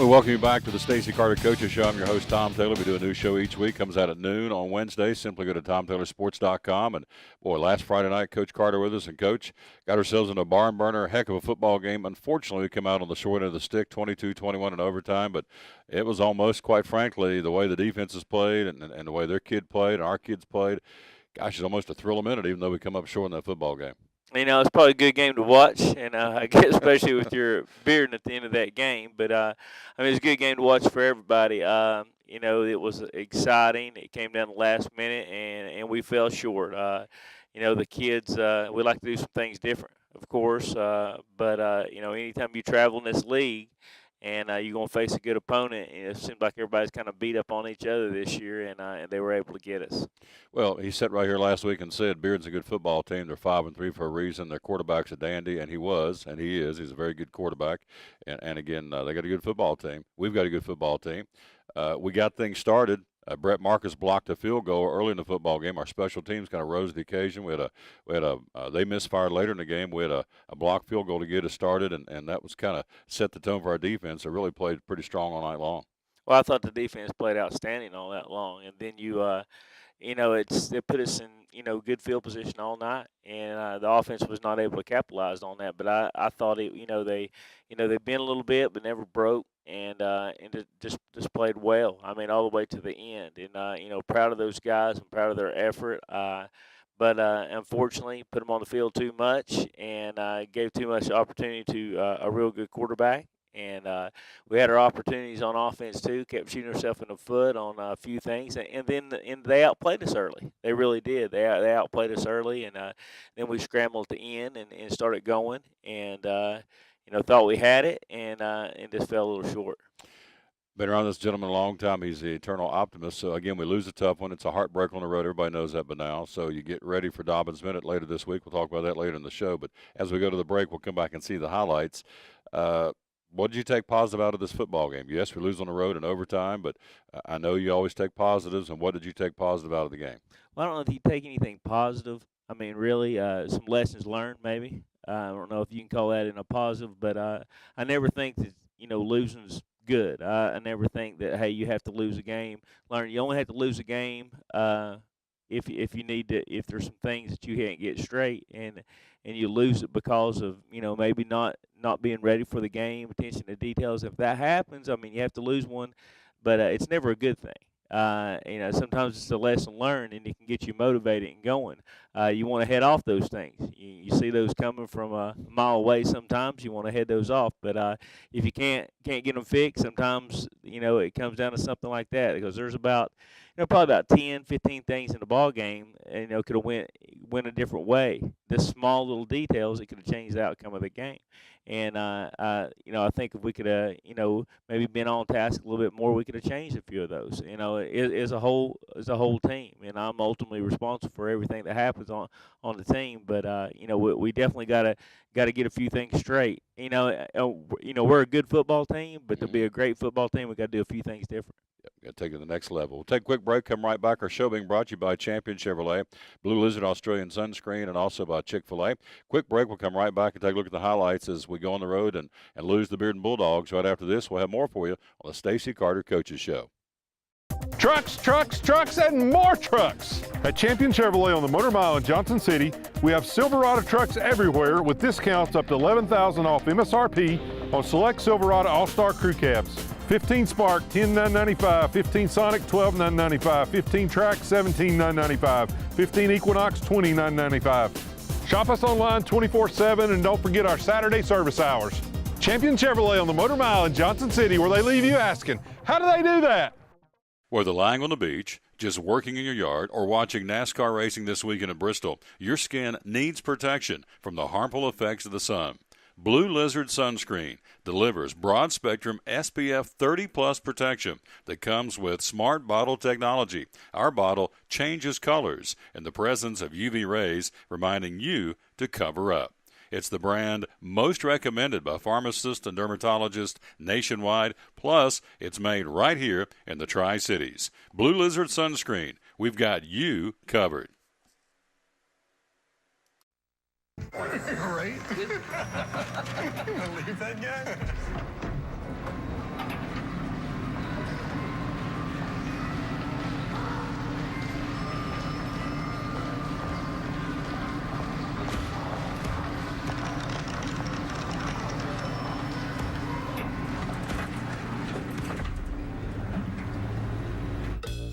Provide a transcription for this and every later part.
We welcome you back to the Stacy Carter Coaches Show. I'm your host, Tom Taylor. We do a new show each week. Comes out at noon on Wednesday. Simply go to TomTaylorSports.com. And, boy, last Friday night, Coach Carter with us. And, Coach, got ourselves in a barn burner, heck of a football game. Unfortunately, we come out on the short end of the stick, 22-21 in overtime. But it was almost, quite frankly, the way the defenses played and the way their kid played and our kids played. Gosh, it's almost a thrill a minute, even though we come up short in that football game. You know, it's probably a good game to watch, and I guess especially with your beard at the end of that game. But, I mean, it's a good game to watch for everybody. You know, it was exciting. It came down to the last minute, and we fell short. You know, the kids, we like to do some things different, of course. But you know, anytime you travel in this league, and you're going to face a good opponent. And it seems like everybody's kind of beat up on each other this year, and they were able to get us. Well, he sat right here last week and said Beard's a good football team. They're 5-3 for a reason. Their quarterback's a dandy, and he was, and he is. He's a very good quarterback. And again, they got a good football team. We've got a good football team. We got things started. Brett Marcus blocked a field goal early in the football game. Our special teams kind of rose to the occasion. They misfired later in the game. We had a blocked field goal to get us started, and that was kind of set the tone for our defense. It really played pretty strong all night long. Well, I thought the defense played outstanding all that long, and then you know, it put us in, you know, good field position all night, and the offense was not able to capitalize on that. But I thought they bent a little bit, but never broke, and just played well. I mean, all the way to the end, and you know, proud of those guys and proud of their effort. But unfortunately, put them on the field too much, and gave too much opportunity to a real good quarterback. And we had our opportunities on offense too. Kept shooting ourselves in the foot on a few things, and then they outplayed us early. They really did. They outplayed us early, and then we scrambled at the end and started going, and you know, thought we had it, and just fell a little short. Been around this gentleman a long time. He's the eternal optimist. So, again, we lose a tough one. It's a heartbreaker on the road. Everybody knows that by now. So you get ready for Dobbins Minute later this week. We'll talk about that later in the show. But as we go to the break, we'll come back and see the highlights. What did you take positive out of this football game? Yes, we lose on the road in overtime, but I know you always take positives. And what did you take positive out of the game? Well, I don't know if you take anything positive. I mean, really, some lessons learned maybe. I don't know if you can call that in a positive, but I never think that, you know, losing's good. I never think that, hey, you have to lose a game. Learn you only have to lose a game if you need to, if there's some things that you can't get straight, and you lose it because of, you know, maybe not being ready for the game, attention to details. If that happens, I mean, you have to lose one, but it's never a good thing. You know, sometimes it's a lesson learned, and it can get you motivated and going. You want to head off those things. You see those coming from a mile away. Sometimes you want to head those off, but if you can't get them fixed, sometimes, you know, it comes down to something like that, because there's about, you know, probably about 10, 15 things in the ball game, you know, could have went a different way. This small little details, it could have changed the outcome of the game. And you know, I think if we could you know, maybe been on task a little bit more, we could have changed a few of those. You know, as a whole team, and I'm ultimately responsible for everything that happens on the team. But you know, we definitely got to get a few things straight. You know, we're a good football team, but to be a great football team, we got to do a few things different. Got to take it to the next level. We'll take a quick break, come right back. Our show being brought to you by Champion Chevrolet, Blue Lizard Australian Sunscreen, and also by Chick-fil-A. Quick break. We'll come right back and take a look at the highlights as we go on the road and lose the Beard and Bulldogs. Right after this, we'll have more for you on the Stacy Carter Coaches Show. Trucks, trucks, trucks, and more trucks. At Champion Chevrolet on the Motor Mile in Johnson City, we have Silverado trucks everywhere with discounts up to $11,000 off MSRP on select Silverado All-Star Crew Cabs. 15 Spark, $10,995. 15 Sonic, $12,995. 15 Track, $17,995. 15 Equinox, $20,995. Shop us online 24/7, and don't forget our Saturday service hours. Champion Chevrolet on the Motor Mile in Johnson City, where they leave you asking, how do they do that? Whether lying on the beach, just working in your yard, or watching NASCAR racing this weekend in Bristol, your skin needs protection from the harmful effects of the sun. Blue Lizard Sunscreen delivers broad-spectrum SPF 30-plus protection that comes with smart bottle technology. Our bottle changes colors in the presence of UV rays, reminding you to cover up. It's the brand most recommended by pharmacists and dermatologists nationwide, plus it's made right here in the Tri-Cities. Blue Lizard Sunscreen, we've got you covered. Right? Leave that guy.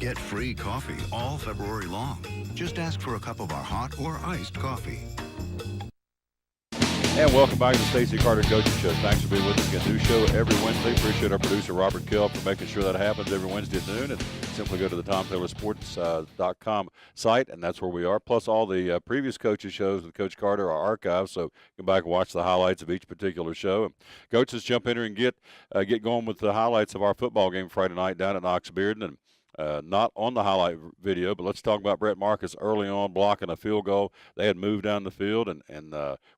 Get free coffee all February long. Just ask for a cup of our hot or iced coffee. And welcome back to the Stacy Carter Coaching Show. Thanks for being with us again. New show every Wednesday. Appreciate our producer, Robert Kill, for making sure that happens every Wednesday at noon. And simply go to the TomTaylorSports.com site, and that's where we are. Plus, all the previous coaches' shows with Coach Carter are archived, so go back and watch the highlights of each particular show. And Coach, let's jump in here and get going with the highlights of our football game Friday night down at Knox Bearden. And not on the highlight video, but let's talk about Brett Marcus early on blocking a field goal. They had moved down the field, and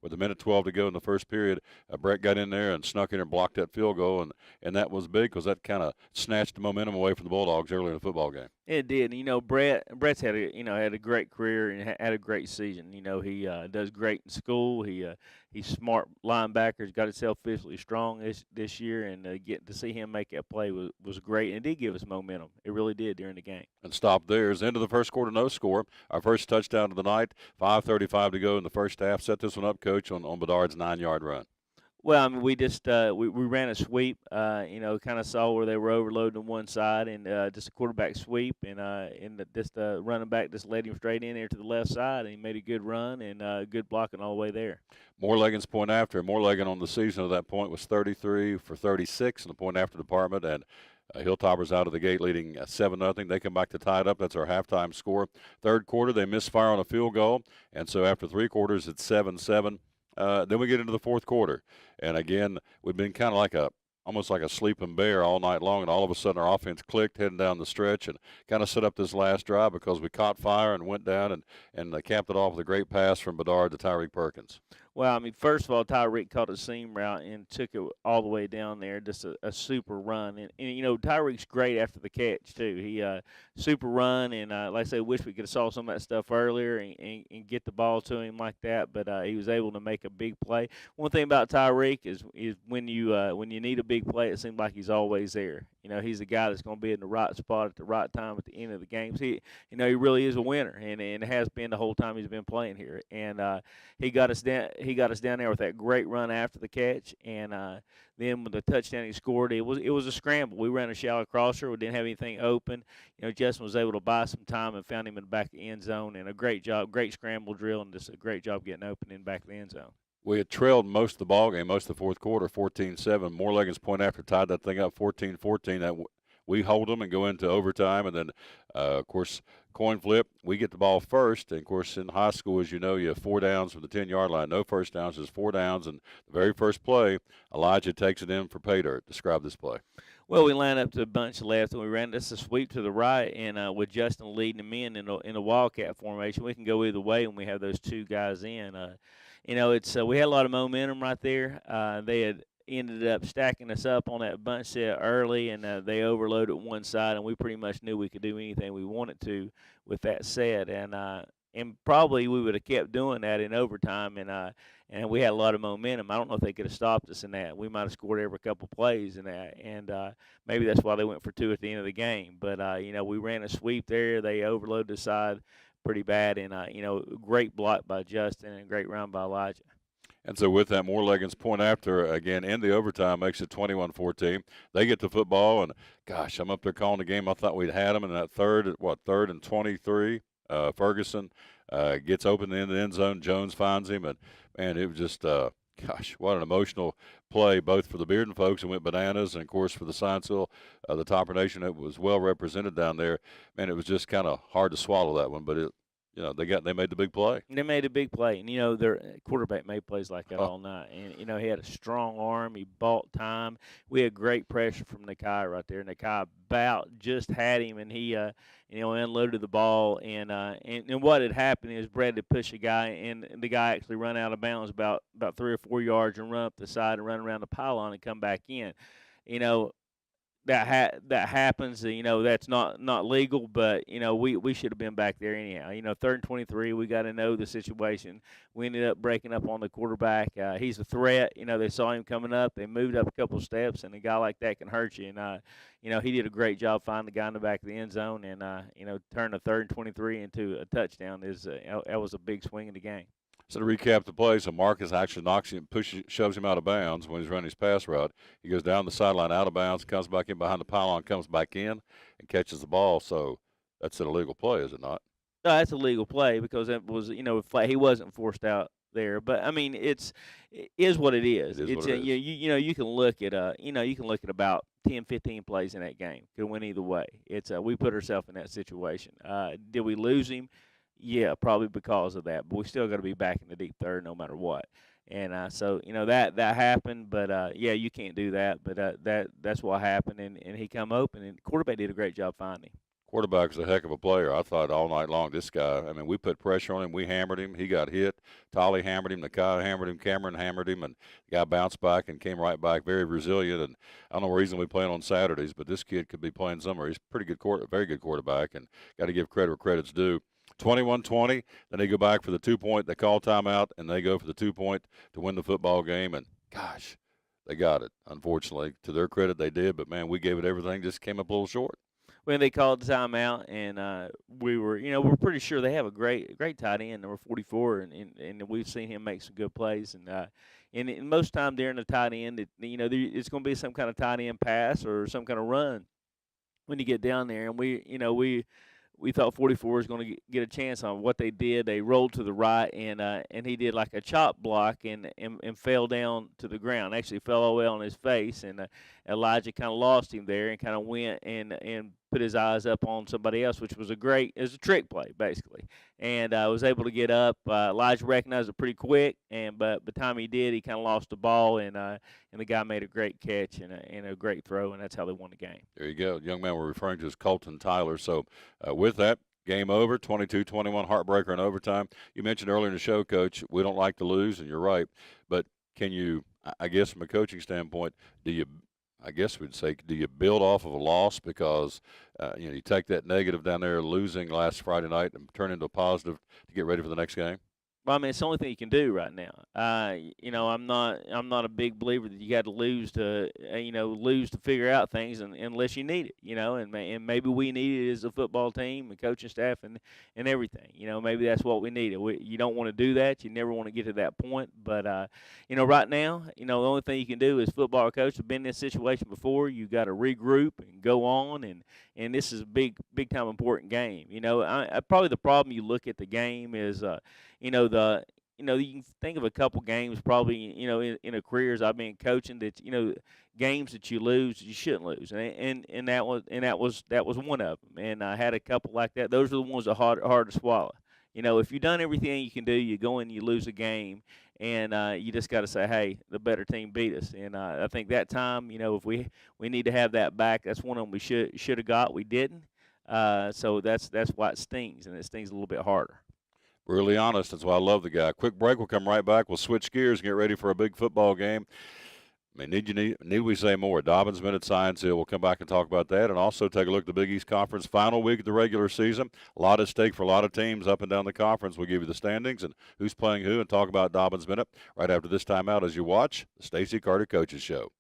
with a minute 12 to go in the first period, Brett got in there and snuck in and blocked that field goal, and that was big because that kind of snatched the momentum away from the Bulldogs early in the football game. It did. Brett's had a great career and had a great season. He does great in school. He's smart linebacker. He's got himself physically strong this year, and getting to see him make that play was great, and it did give us momentum. It really did during the game. And stop there. Into the first quarter, no score. Our first touchdown of the night, 5:35 to go in the first half. Set this one up, Coach, on Bedard's 9-yard run. Well, I mean, we just we ran a sweep. Kind of saw where they were overloading on one side, and just a quarterback sweep, and running back just led him straight in there to the left side, and he made a good run and good blocking all the way there. Moorlegan's point after. Moorlegan on the season at that point was 33 for 36 in the point after department, and Hilltoppers out of the gate leading 7-0. They come back to tie it up. That's our halftime score. Third quarter, they misfire on a field goal, and so after three quarters, it's 7-7. Then we get into the fourth quarter, and again, we've been kind of almost like a sleeping bear all night long, and all of a sudden our offense clicked heading down the stretch and kind of set up this last drive because we caught fire and went down and capped it off with a great pass from Bedard to Tyreek Perkins. Well, I mean, first of all, Tyreek caught a seam route and took it all the way down there, just a super run. And Tyreek's great after the catch, too. He super run, and like I say, wish we could have saw some of that stuff earlier and get the ball to him like that, but he was able to make a big play. One thing about Tyreek is when you need a big play, it seems like he's always there. He's the guy that's going to be in the right spot at the right time at the end of the games. He really is a winner, and has been the whole time he's been playing here. And he got us down. He got us down there with that great run after the catch, and then with the touchdown he scored, it was a scramble. We ran a shallow crosser. We didn't have anything open. Justin was able to buy some time and found him in the back of the end zone, and a great job, great scramble drill, and just a great job getting open in the back of the end zone. We had trailed most of the ball game, most of the fourth quarter, 14-7. Moorlegan's point after tied that thing up 14-14. That we hold them and go into overtime, and then, of course, coin flip. We get the ball first, and, of course, in high school, as you know, you have 4 downs from the 10-yard line. No first downs, just 4 downs, and the very first play, Elijah takes it in for pay dirt. Describe this play. Well, we lined up to a bunch left, and we ran this a sweep to the right, and with Justin leading them in the Wildcat formation, we can go either way when we have those two guys in. We had a lot of momentum right there. They had ended up stacking us up on that bunch set early, and they overloaded one side, and we pretty much knew we could do anything we wanted to with that set, and probably we would have kept doing that in overtime, and we had a lot of momentum. I don't know if they could have stopped us in that. We might have scored every couple plays in that, and maybe that's why they went for 2 at the end of the game. But we ran a sweep there. They overloaded the side pretty bad, and great block by Justin and a great run by Elijah. And so with that, Moorlegan's point after, again, in the overtime, makes it 21-14. They get the football, and, gosh, I'm up there calling the game. I thought we'd had them in that third and 23. Ferguson gets open in the end zone. Jones finds him, and, man, it was just gosh, what an emotional play, both for the Bearden folks who went bananas, and, of course, for the Science-Hill, the Topper Nation. It was well represented down there. Man, it was just kind of hard to swallow that one, but they made the big play. They made a big play, and their quarterback made plays like that all night. And he had a strong arm. He bought time. We had great pressure from Nakai right there. Nakai about just had him, and he unloaded the ball. And what had happened is Brad had pushed a guy, and the guy actually run out of bounds about 3 or 4 yards and run up the side and run around the pylon and come back in. That happens. That's not legal, but we should have been back there anyhow. 3rd and 23, we got to know the situation. We ended up breaking up on the quarterback. He's a threat. They saw him coming up. They moved up a couple steps, and a guy like that can hurt you. And he did a great job finding the guy in the back of the end zone, and turn a 3rd and 23 into a touchdown. That was a big swing in the game. So to recap the play, so Marcus actually shoves him out of bounds when he's running his pass route. He goes down the sideline out of bounds, comes back in behind the pylon, comes back in, and catches the ball. So That's an illegal play, is it not? No, that's a legal play because it was, he wasn't forced out there. But I mean, it is what it is. It is It's what it is. you can look at you can look at about 10, 15 plays in that game. Could win either way. It's we put ourselves in that situation. Did we lose him? Yeah, probably because of that. But we still got to be back in the deep third no matter what. And so that happened, but yeah, you can't do that. But that's what happened, and he come open, and the quarterback did a great job finding him. Quarterback is a heck of a player. I thought all night long, this guy, I mean, we put pressure on him. We hammered him. He got hit. Tolly hammered him. Nakai hammered him. Cameron hammered him. And the guy bounced back and came right back, very resilient. And I don't know where he's going to be playing on Saturdays, but this kid could be playing somewhere. He's a pretty good very good quarterback, and got to give credit where credit's due. 21-20, then they go back for the 2-point. They call timeout, and they go for the 2-point to win the football game. And, gosh, they got it. Unfortunately, to their credit, they did. But, man, we gave it everything, just came up a little short. When they called the timeout, and we're pretty sure they have a great tight end, number 44, and we've seen him make some good plays. And most time during the tight end, it's going to be some kind of tight end pass or some kind of run when you get down there. And we thought 44 was going to get a chance on what they did. They rolled to the right, and he did like a chop block and fell down to the ground. Actually fell all the way on his face, and Elijah kind of lost him there and kind of went and put his eyes up on somebody else, which was it was a trick play basically, and was able to get up. Elijah recognized it pretty quick, but by the time he did, he kind of lost the ball, and the guy made a great catch and a great throw, and that's how they won the game. There you go. The young man we're referring to is Colton Tyler. So with that, game over, 22-21, heartbreaker in overtime. You mentioned earlier in the show, Coach, we don't like to lose, and you're right. But can you, I guess from a coaching standpoint, do you build off of a loss because, you take that negative down there, losing last Friday night, and turn into a positive to get ready for the next game? Well, I mean, it's the only thing you can do right now. I'm not a big believer that you got to lose to figure out things, unless you need it. And maybe we need it as a football team and coaching staff and everything. Maybe that's what we need. You don't want to do that. You never want to get to that point. But right now, the only thing you can do as football coach, have been in this situation before. You got to regroup and go on, and this is a big time important game. Probably the problem you look at the game is. You can think of a couple games probably, in a career as I've been coaching that, games that you lose that you shouldn't lose. And that was one of them. And I had a couple like that. Those are the ones that are hard to swallow. If you've done everything you can do, you go in, you lose a game, and you just got to say, hey, the better team beat us. And I think that time, if we need to have that back, that's one of them we should have got. We didn't. So that's why it stings, and it stings a little bit harder. Really honest. That's why I love the guy. Quick break. We'll come right back. We'll switch gears and get ready for a big football game. I mean, need we say more? Dobbins Minute Science Hill. We'll come back and talk about that, and also take a look at the Big East Conference final week of the regular season. A lot at stake for a lot of teams up and down the conference. We'll give you the standings and who's playing who, and talk about Dobbins Minute right after this timeout as you watch the Stacy Carter Coaches Show.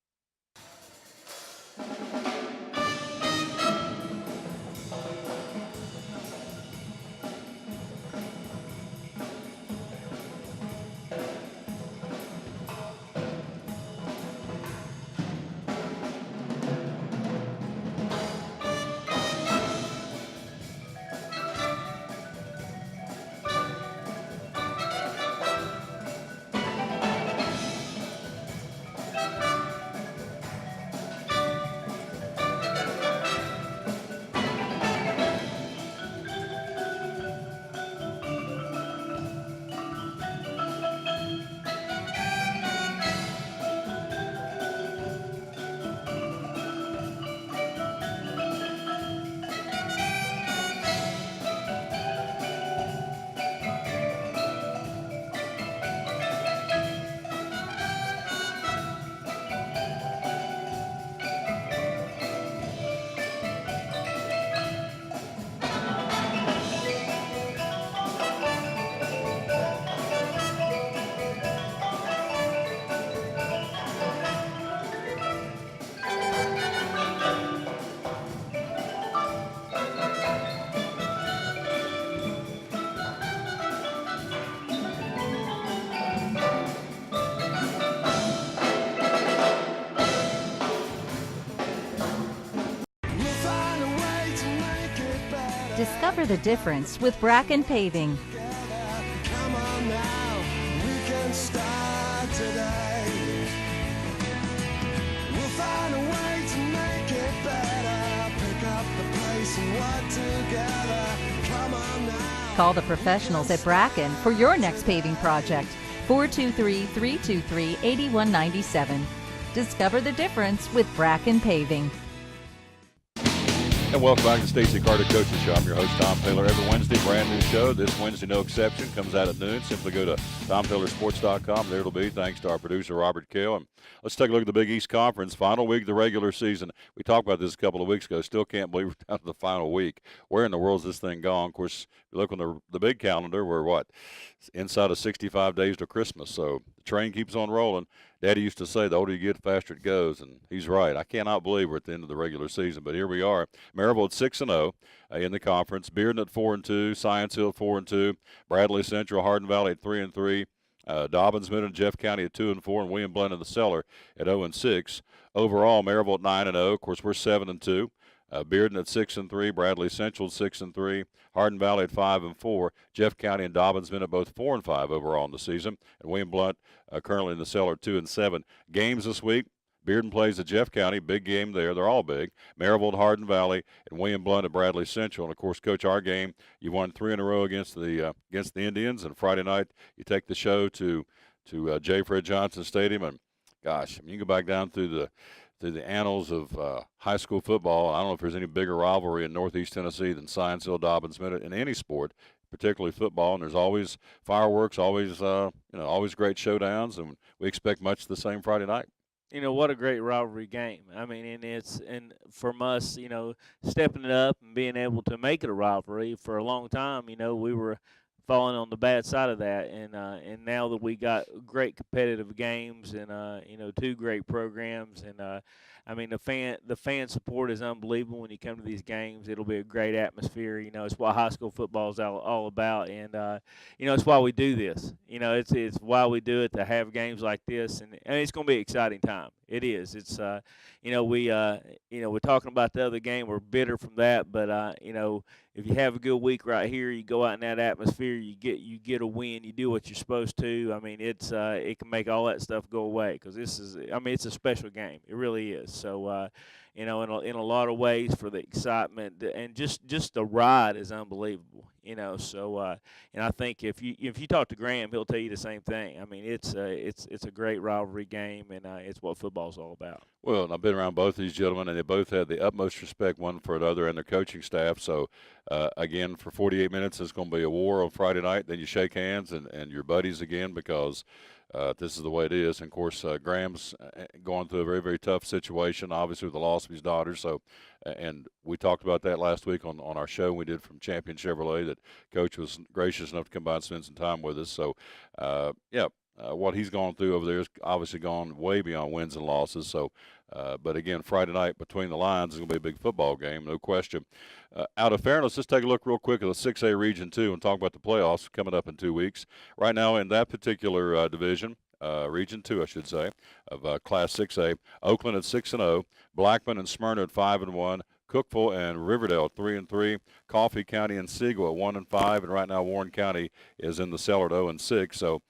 Discover the difference with Bracken Paving. Come on now, we can start today. We'll find a way to make it better. Pick up the pace and work together. Come on now. Call the professionals at Bracken for your next paving project. 423-323-8197. Discover the difference with Bracken Paving. And welcome back to Stacy Carter Coaches Show. I'm your host, Tom Taylor. Every Wednesday, brand new show. This Wednesday, no exception, comes out at noon. Simply go to TomTaylorSports.com. There it'll be, thanks to our producer, Robert Kale. And let's take a look at the Big East Conference. Final week of the regular season. We talked about this a couple of weeks ago. Still can't believe we're down to the final week. Where in the world is this thing gone? Of course, if you look on the big calendar, we're inside of 65 days to Christmas. So the train keeps on rolling. Daddy used to say the older you get, the faster it goes, and he's right. I cannot believe we're at the end of the regular season, but here we are. Maryville at 6-0 in the conference. Bearden at 4-2. Science Hill at 4-2. Bradley Central, Hardin Valley at 3-3. Dobbins, Midland, Jeff County at 2-4, and William Blount in the cellar at 0-6. Overall, Maryville at 9-0. Of course, we're 7-2. Bearden at 6-3, Bradley Central at 6-3, Hardin Valley at 5-4, Jeff County and Dobbins been at both 4-5 overall in the season, and William Blount currently in the cellar at 2-7. Games this week: Bearden plays at Jeff County, big game there. They're all big. Maryville at Hardin Valley, and William Blount at Bradley Central. And of course, Coach, our game, you won 3 in a row against the Indians, and Friday night you take the show to J. Fred Johnson Stadium, and gosh, I mean, you go back down through the annals of high school football. I don't know if there's any bigger rivalry in Northeast Tennessee than Science Hill Dobbins Minute in any sport, particularly football. And there's always fireworks, always always great showdowns, and we expect much the same Friday night. You know, what a great rivalry game. I mean, and from us, stepping it up and being able to make it a rivalry for a long time, we were falling on the bad side of that, and now that we got great competitive games and 2 great programs, and I mean the fan support is unbelievable when you come to these games. It'll be a great atmosphere. It's what high school football is all about, and it's why we do this. It's why we do it, to have games like this, and it's going to be an exciting time. It is. It's we're talking about the other game. We're bitter from that, but if you have a good week right here, you go out in that atmosphere, you get a win, you do what you're supposed to. I mean, it can make all that stuff go away, because it's a special game. It really is. So in a lot of ways, for the excitement and just the ride is unbelievable. So and I think if you talk to Graham, he'll tell you the same thing. I mean, it's a great rivalry game, and it's what football's all about. Well, and I've been around both these gentlemen, and they both had the utmost respect one for another and their coaching staff. So, again, for 48 minutes, it's going to be a war on Friday night. Then you shake hands and you're buddies again, because this is the way it is. And, of course, Graham's going through a very, very tough situation, obviously, with the loss of his daughter. So, and we talked about that last week on our show we did from Champion Chevrolet, that Coach was gracious enough to come by and spend some time with us. So, what he's gone through over there has obviously gone way beyond wins and losses. So, but again, Friday night between the lines is going to be a big football game, no question. Out of fairness, let's take a look real quick at the 6A Region 2 and talk about the playoffs coming up in 2 weeks. Right now in that particular division, Region 2, I should say, of Class 6A, Oakland at 6-0, Blackman and Smyrna at 5-1, Cookeville and Riverdale at 3-3, Coffee County and Siegel at 1-5, and right now Warren County is in the cellar at 0-6. So,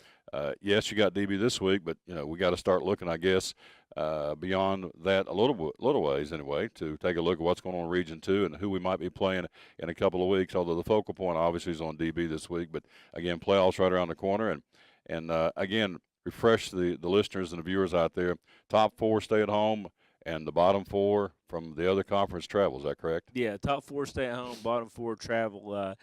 yes, you got DB this week, but we got to start looking, I guess, beyond that a little ways anyway, to take a look at what's going on in Region 2 and who we might be playing in a couple of weeks. Although the focal point obviously is on DB this week, but again, playoffs right around the corner, and again, refresh the listeners and the viewers out there. Top 4 stay at home, and the bottom 4 from the other conference travel. Is that correct? Yeah, top 4 stay at home, bottom 4 travel.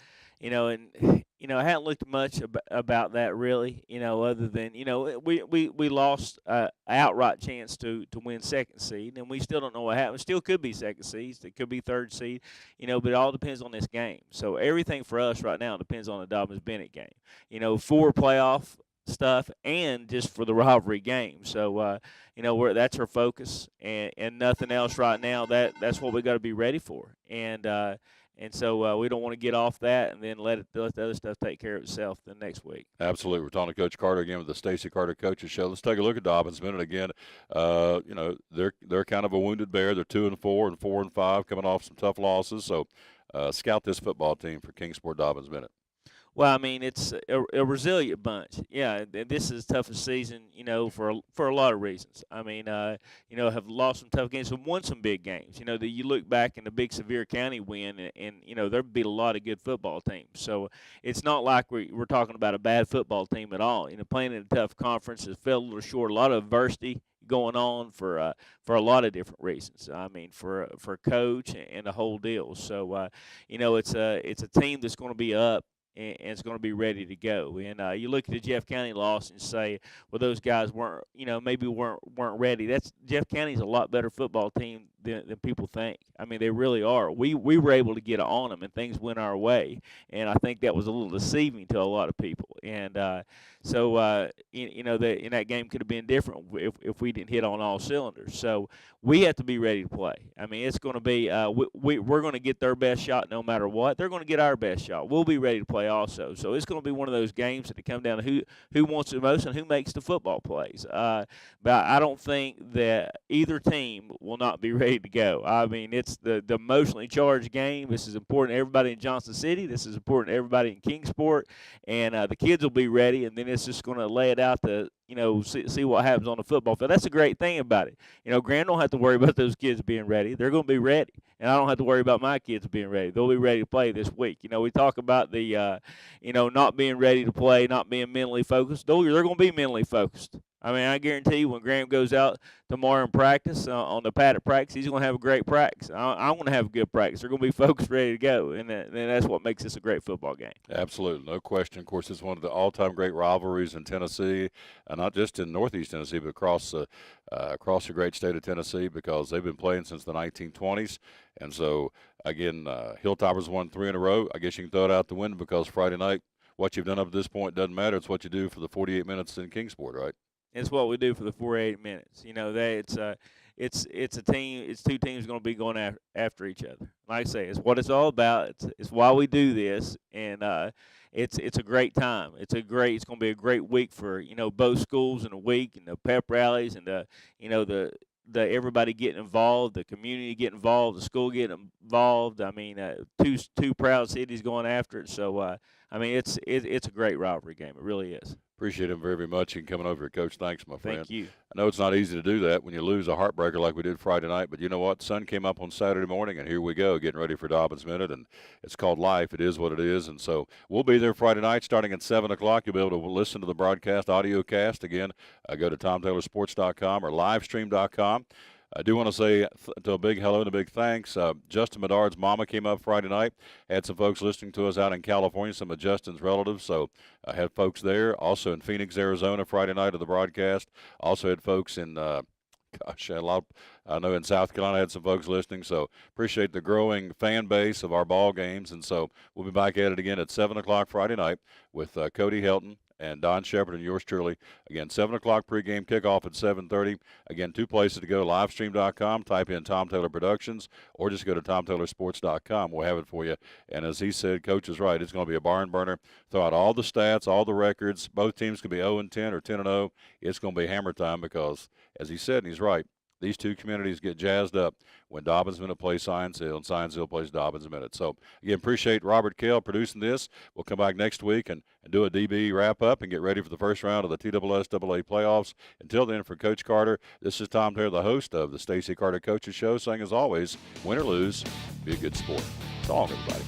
I hadn't looked much about that really, other than, we lost an outright chance to win second seed, and we still don't know what happened. Still could be second seed, it could be third seed, but it all depends on this game. So everything for us right now depends on the Dobbins-Bennett game, for playoff stuff and just for the rivalry game. So, that's our focus, and nothing else right now. That's what we got to be ready for. And so we don't want to get off that and then let the other stuff take care of itself the next week. Absolutely. We're talking to Coach Carter again with the Stacy Carter Coaches Show. Let's take a look at Dobbins Bennett again. They're kind of a wounded bear. They're 2-4 and 4-5, coming off some tough losses. So scout this football team for Kingsport Dobbins Minute. Well, I mean, it's a resilient bunch. Yeah, this is the toughest season, for a lot of reasons. I mean, have lost some tough games and won some big games. That you look back in the big Sevier County win, and there beat a lot of good football teams. So it's not like we're talking about a bad football team at all. Playing in a tough conference has fell a little short. A lot of adversity going on for a lot of different reasons. I mean, for coach and the whole deal. So it's a team that's going to be up, and it's going to be ready to go. And you look at the Jeff County loss and say, well, those guys weren't ready. Jeff County's a lot better football team than people think. I mean, they really are. We were able to get on them, and things went our way. And I think that was a little deceiving to a lot of people. And so that game could have been different if we didn't hit on all cylinders. So we have to be ready to play. I mean, it's going to be we're going to get their best shot no matter what. They're going to get our best shot. We'll be ready to play also. So it's going to be one of those games that come down to who wants it most and who makes the football plays. But I don't think that either team will not be ready to go. I mean, it's the emotionally charged game. This is important to everybody in Johnson City. This is important to everybody in Kingsport. And the kids will be ready, and then it's just going to lay it out to see what happens on the football field. That's a great thing about it. Graham don't have to worry about those kids being ready. They're going to be ready, and I don't have to worry about my kids being ready. They'll be ready to play this week. We talk about the not being ready to play, not being mentally focused. They're going to be mentally focused. I mean, I guarantee you when Graham goes out tomorrow in practice, on the pad at practice, he's going to have a great practice. I want to have a good practice. They're going to be focused, ready to go, and that's what makes this a great football game. Absolutely, no question. Of course, it's one of the all-time great rivalries in Tennessee, not just in Northeast Tennessee, but across the great state of Tennessee, because they've been playing since the 1920s. And so, again, Hilltoppers won 3 in a row. I guess you can throw it out the window because Friday night, what you've done up to this point doesn't matter. It's what you do for the 48 minutes in Kingsport, right? It's what we do for the 48 minutes. It's a team. It's two teams going to be going after each other. Like I say, it's what it's all about. It's why we do this, and it's a great time. It's going to be a great week for both schools in a week, and the pep rallies, and the everybody getting involved, the community getting involved, the school getting involved. I mean, two proud cities going after it. So I mean, it's a great rivalry game. It really is. Appreciate him very much and coming over here, Coach. Thanks, my friend. Thank you. I know it's not easy to do that when you lose a heartbreaker like we did Friday night, but you know what? Sun came up on Saturday morning, and here we go, getting ready for Dobbins Minute, and it's called life. It is what it is, and so we'll be there Friday night starting at 7 o'clock. You'll be able to listen to the broadcast, audio cast. Again, go to TomTaylorSports.com or Livestream.com. I do want to say a big hello and a big thanks. Justin Medard's mama came up Friday night. Had some folks listening to us out in California, some of Justin's relatives. So I had folks there. Also in Phoenix, Arizona, Friday night of the broadcast. Also had folks in, I know in South Carolina I had some folks listening. So appreciate the growing fan base of our ball games. And so we'll be back at it again at 7 o'clock Friday night with Cody Helton and Don Shepard and yours truly. Again, 7 o'clock pregame, kickoff at 7:30. Again, 2 places to go, livestream.com, type in Tom Taylor Productions, or just go to TomTaylorSports.com. We'll have it for you. And as he said, Coach is right. It's going to be a barn burner. Throw out all the stats, all the records. Both teams could be 0-10 or 10-0. It's going to be hammer time because, as he said, and he's right, these two communities get jazzed up when Dobbins Minute plays Science Hill and Science Hill plays Dobbins Minute. So, again, appreciate Robert Kell producing this. We'll come back next week and do a DB wrap-up and get ready for the first round of the TSSAA playoffs. Until then, for Coach Carter, this is Tom Taylor, the host of the Stacy Carter Coaches Show, saying, as always, win or lose, be a good sport. So long, everybody.